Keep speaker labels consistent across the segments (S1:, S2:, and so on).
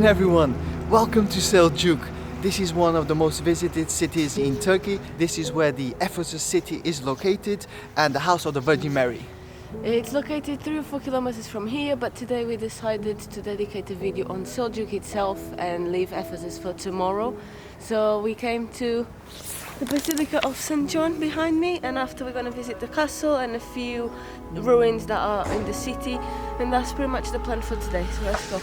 S1: afternoon everyone, welcome to Seljuk. This is one of the most visited cities in Turkey. This is where the Ephesus city is located and the house of the Virgin Mary.
S2: It's located 3 or 4 kilometers from here, but today we decided to dedicate a video on Seljuk itself and leave Ephesus for tomorrow. So we came to the Basilica of St John behind me, and after we're going to visit the castle and a few ruins that are in the city, and that's pretty much the plan for today, so let's go.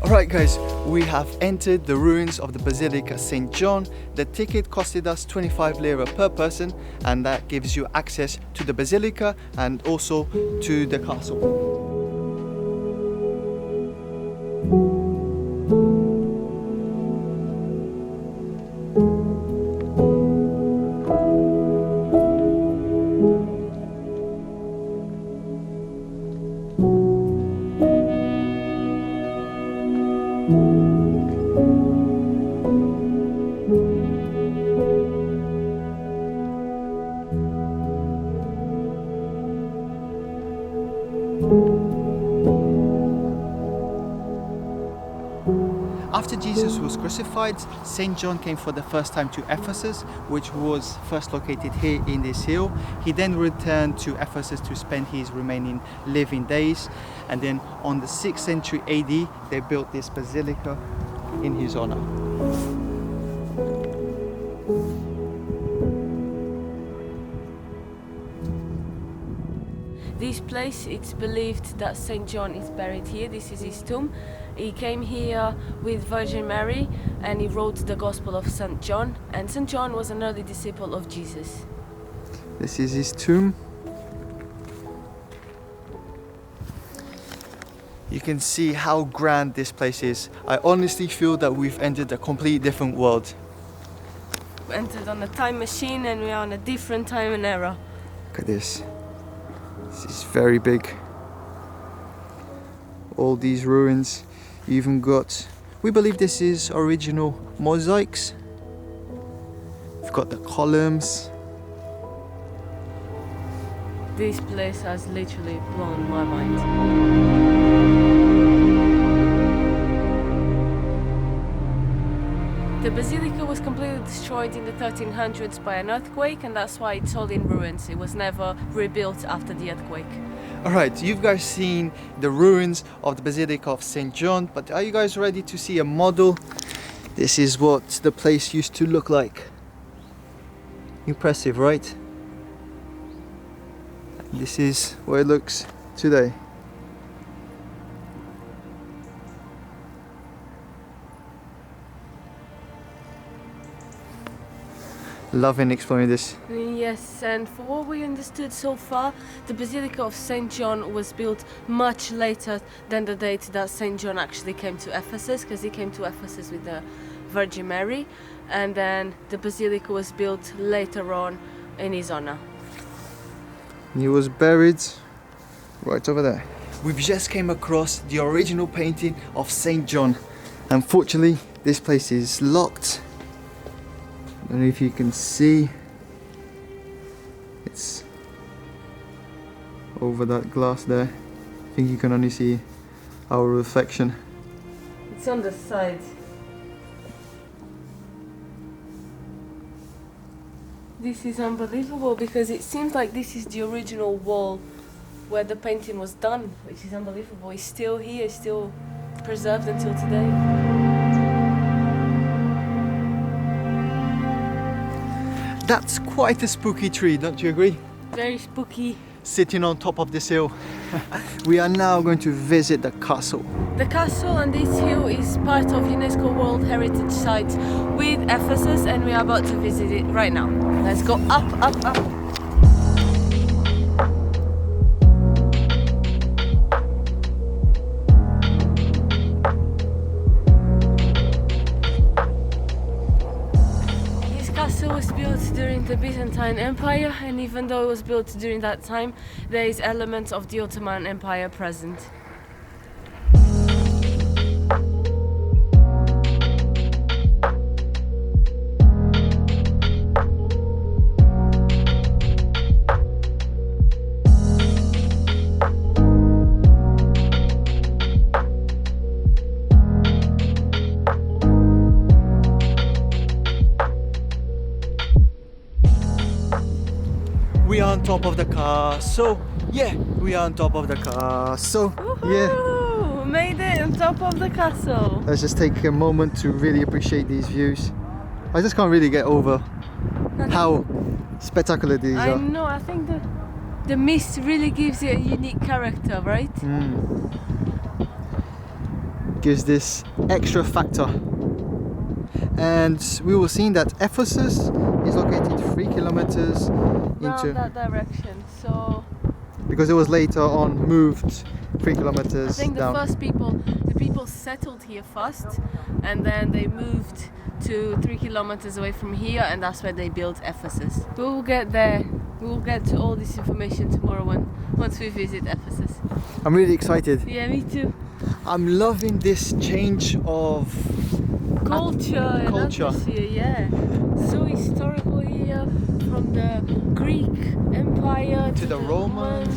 S1: Alright guys, we have entered the ruins of the Basilica St John. The ticket costed us 25 lira per person, and that gives you access to the basilica and also to the castle. After Jesus was crucified, St. John came for the first time to Ephesus, which was first located here in this hill. He then returned to Ephesus to spend his remaining living days, and then on the 6th century AD they built this basilica in his honor.
S2: This place, it's believed that St. John is buried here. This is his tomb. He came here with Virgin Mary and he wrote the Gospel of St. John. And St. John was an early disciple of Jesus.
S1: This is his tomb. You can see how grand this place is. I honestly feel that we've entered a completely different world.
S2: We entered on a time machine and we are on a different time and era.
S1: Look at this. This is very big. All these ruins. You even got, we believe this is original mosaics. We've got the columns.
S2: This place has literally blown my mind. The basilica was completely destroyed in the 1300s by an earthquake, and that's why it's all in ruins. It was never rebuilt after the earthquake.
S1: Alright, you've guys seen the ruins of the Basilica of St. John, but are you guys ready to see a model? This is what the place used to look like. Impressive, right? This is what it looks today. Loving exploring this.
S2: Yes, and for what we understood so far, the Basilica of St. John was built much later than the date that St. John actually came to Ephesus, because he came to Ephesus with the Virgin Mary, and then the Basilica was built later on in his honor.
S1: He was buried right over there. We've just came across the original painting of St. John. Unfortunately, this place is locked. I don't know if you can see, it's over that glass there. I think you can only see our reflection.
S2: It's on the side. This is unbelievable because it seems like this is the original wall where the painting was done, which is unbelievable. It's still here, it's still preserved until today.
S1: That's quite a spooky tree, don't you agree?
S2: Very spooky.
S1: Sitting on top of this hill. We are now going to visit the castle.
S2: The castle on this hill is part of UNESCO World Heritage Site with Ephesus, and we are about to visit it right now. Let's go up, up, up. Was built during the Byzantine Empire, and even though it was built during that time, there is elements of the Ottoman Empire present.
S1: top of the castle. Yeah, we are on top of the castle. Yeah.
S2: Woohoo! Made it on top of the castle.
S1: Let's just take a moment to really appreciate these views. I just can't really get over how spectacular these
S2: I
S1: are.
S2: know, I think the mist really gives it a unique character, right?
S1: Gives this extra factor. And we were seeing that Ephesus is located 3 kilometers into
S2: that direction. So
S1: because it was later on moved 3 kilometers
S2: I think
S1: down.
S2: the people settled here first, and then they moved to 3 kilometers away from here, and that's where they built Ephesus. We will get there. We will get to all this information tomorrow once we visit Ephesus.
S1: I'm really excited.
S2: Yeah, me too.
S1: I'm loving this change of
S2: Culture and
S1: culture.
S2: atmosphere, yeah. So historical here, from the Greek Empire
S1: To the Romans,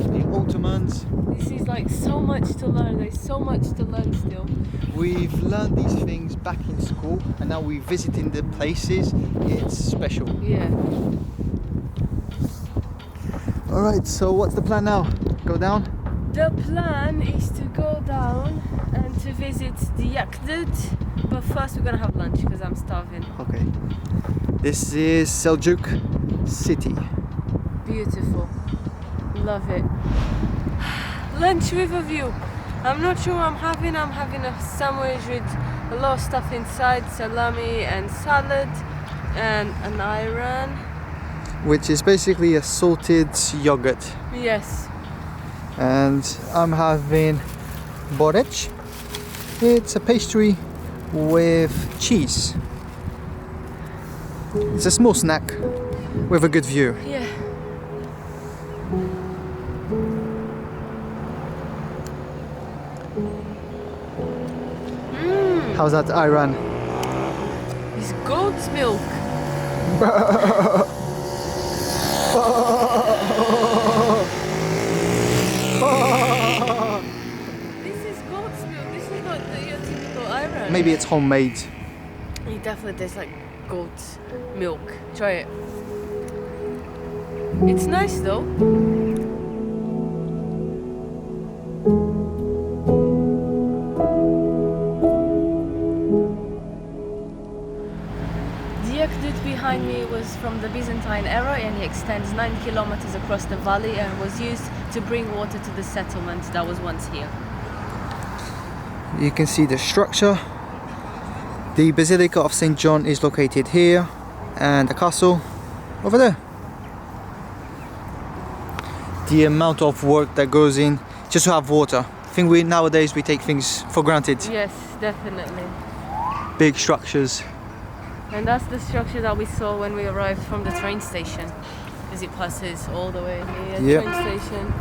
S1: the Ottomans.
S2: This is like so much to learn. There's so much to learn still.
S1: We've learned these things back in school, and now we're visiting the places. It's special.
S2: Yeah.
S1: Alright, so what's the plan now? Go down?
S2: The plan is to go down and to visit the aqueduct, but first we're gonna have lunch because I'm starving.
S1: Okay. This is Seljuk city.
S2: Beautiful. Love it. Lunch with a view. I'm not sure what I'm having. I'm having a sandwich with a lot of stuff inside, salami and salad and an ayran.
S1: Which is basically a salted yogurt.
S2: Yes.
S1: And I'm having borec. It's a pastry with cheese. It's a small snack with a good view.
S2: Yeah.
S1: How's that ayran?
S2: It's goat's milk. This is goat's milk. This is not your typical ayran.
S1: Maybe it's homemade.
S2: It definitely tastes like goat's milk. Try it. It's nice though. The aqueduct behind me was from the Byzantine era, and it extends 9 kilometers across the valley and was used to bring water to the settlement that was once here.
S1: You can see the structure. The Basilica of St John is located here, and the castle over there. The amount of work that goes in just to have water. I think nowadays we take things for granted.
S2: Yes, definitely.
S1: Big structures.
S2: And that's the structure that we saw when we arrived from the train station, as it passes all the way here.
S1: Yep.
S2: Train station.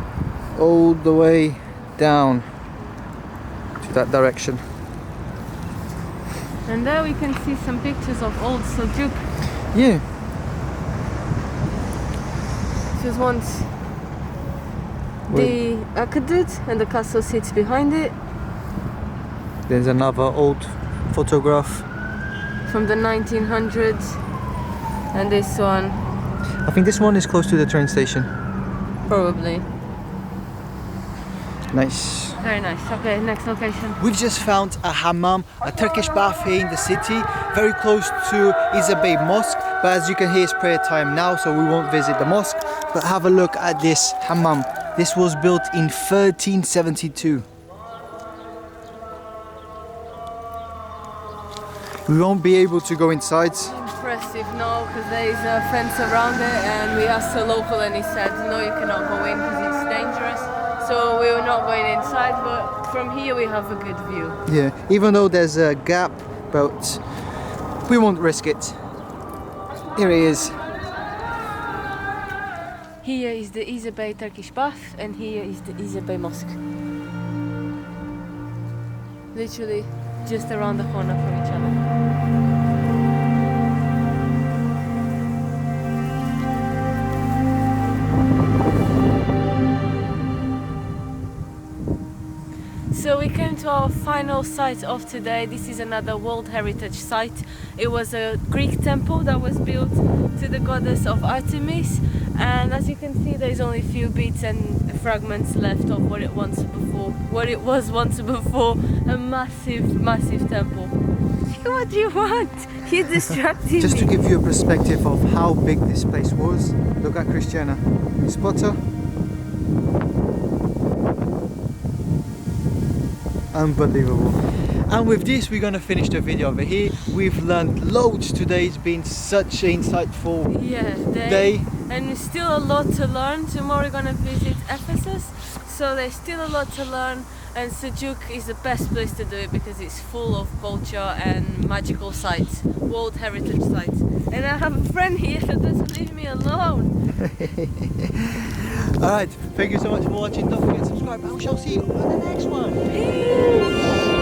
S1: All the way down to that direction.
S2: And there we can see some pictures of old Seljuk.
S1: Yeah.
S2: This was once the aqueduct, and the castle sits behind it.
S1: There's another old photograph.
S2: From the 1900s, and this one
S1: I think this one is close to the train station.
S2: probably.
S1: Nice.
S2: Very nice. Okay, next location.
S1: We've just found a hammam, a Turkish bath here in the city, very close to Isa Bey Mosque. But as you can hear, it's prayer time now, so we won't visit the mosque. But have a look at this hammam. This was built in 1372. We won't be able to go inside.
S2: Impressive, no, because there is a fence around it, and we asked the local, and he said, no, you cannot go in because it's dangerous. So we were not going inside, but from here we have a good view.
S1: Yeah, even though there's a gap, but we won't risk it. Here it is.
S2: Here is the Isa Bey Turkish bath, and here is the Isa Bey Mosque. Literally just around the corner from each other. So we came to our final site of today. This is another World Heritage Site. It was a Greek temple that was built to the goddess of Artemis, and as you can see there's only a few bits and fragments left of what it was once before a massive temple. What do you want? You distracted me.
S1: Just to give you a perspective of how big this place was, look at Christiana. Spot her? Unbelievable. And with this we're gonna finish the video over here. We've learned loads today. It's been such an insightful day. And still a lot to learn. Tomorrow we're gonna visit Ephesus, so there's still a lot to learn, and Seljuk is the best place to do it because it's full of culture and magical sites, World Heritage sites. And I have a friend here that doesn't leave me alone. Alright, thank you so much for watching. Don't forget to subscribe and we shall see you on the next one.
S2: Peace.